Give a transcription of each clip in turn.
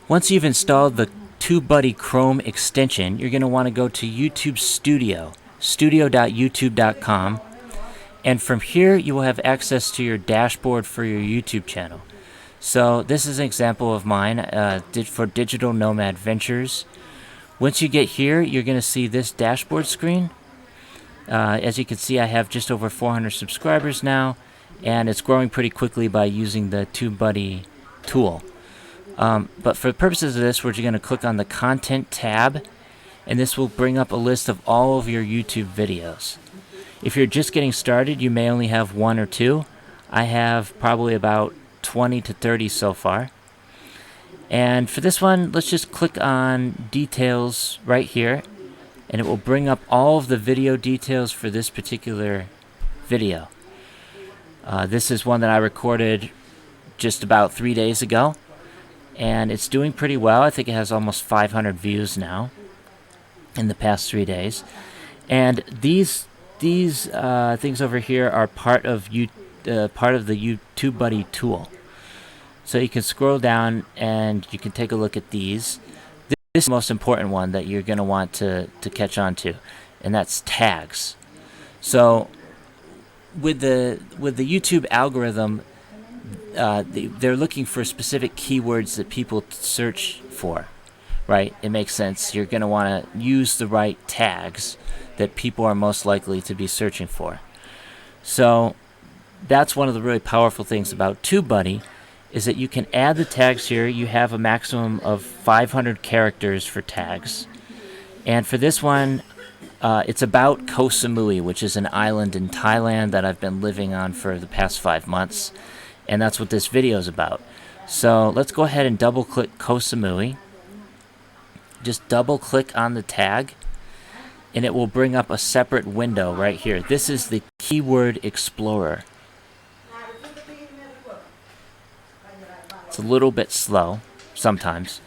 Once you've installed the TubeBuddy Chrome extension, you're going to want to go to YouTube Studio, studio.youtube.com, and from here you will have access to your dashboard for your YouTube channel. So this is an example of mine for Digital Nomad Ventures. Once you get here, you're going to see this dashboard screen. As you can see, I have just over 400 subscribers now, and it's growing pretty quickly by using the TubeBuddy tool. But for the purposes of this, we're just going to click on the Content tab, and this will bring up a list of all of your YouTube videos. If you're just getting started, you may only have one or two. I have probably about 20 to 30 so far. And for this one, let's just click on Details right here, and it will bring up all of the video details for this particular video. This is one that I recorded just about 3 days ago, and it's doing pretty well. I think it has almost 500 views now in the past 3 days. And these things over here are part of the TubeBuddy tool. So you can scroll down and you can take a look at these. This is the most important one that you're going to want to catch on to, and that's tags. So with the YouTube algorithm, they're looking for specific keywords that people search for, right? It makes sense. You're going to want to use the right tags that people are most likely to be searching for. So that's one of the really powerful things about TubeBuddy, is that you can add the tags here. You have a maximum of 500 characters for tags. And for this one, it's about Koh Samui, which is an island in Thailand that I've been living on for the past 5 months. And that's what this video is about. So let's go ahead and double click Koh Samui. Just double click on the tag, and it will bring up a separate window right here. This is the Keyword Explorer. It's a little bit slow sometimes.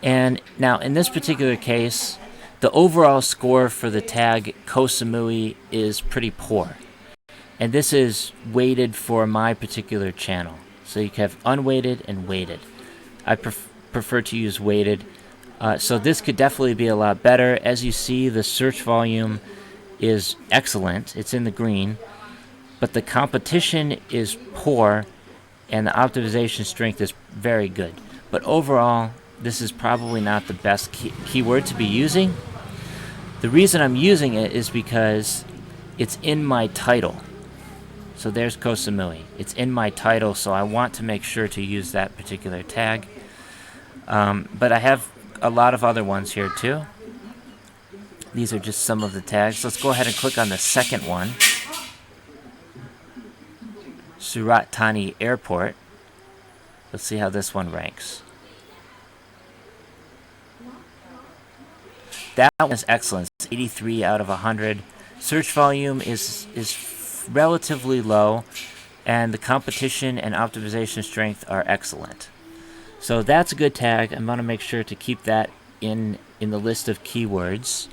And now in this particular case, the overall score for the tag Koh Samui is pretty poor. And this is weighted for my particular channel. So you can have unweighted and weighted. I prefer to use weighted. So this could definitely be a lot better. As you see, the search volume is excellent. It's in the green. But the competition is poor, and the optimization strength is very good. But overall, this is probably not the best keyword to be using. The reason I'm using it is because it's in my title. So there's Koh Samui. It's in my title, so I want to make sure to use that particular tag. But I have a lot of other ones here too. These are just some of the tags. Let's go ahead and click on the second one. Surat Thani Airport. Let's see how this one ranks. That one is excellent. It's 83 out of 100. Search volume is relatively low, and the competition and optimization strength are excellent. So that's a good tag. I'm going to make sure to keep that in the list of keywords.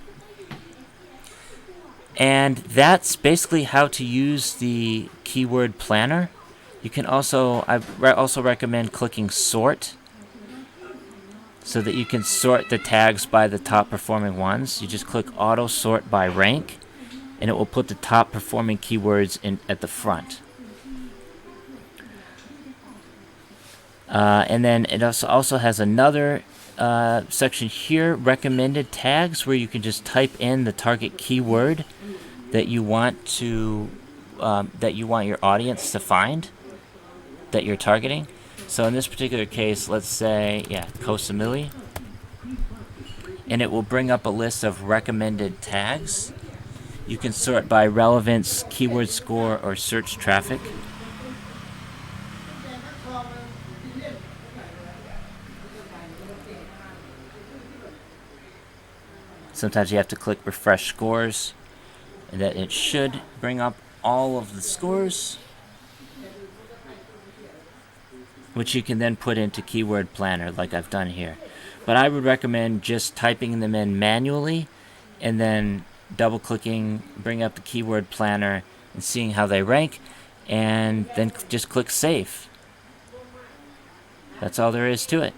And that's basically how to use the keyword planner. You can also, I also recommend clicking sort, so that you can sort the tags by the top performing ones. You just click auto sort by rank, and it will put the top performing keywords at the front. And then it also has another section here, recommended tags, where you can just type in the target keyword that you want to your audience to find, that you're targeting. So in this particular case, let's say, Koh Samui, and it will bring up a list of recommended tags. You can sort by relevance, keyword score, or search traffic. Sometimes you have to click refresh scores, and that it should bring up all of the scores, which you can then put into Keyword Planner like I've done here. But I would recommend just typing them in manually and then double clicking, bring up the Keyword Planner and seeing how they rank, and then just click Save. That's all there is to it.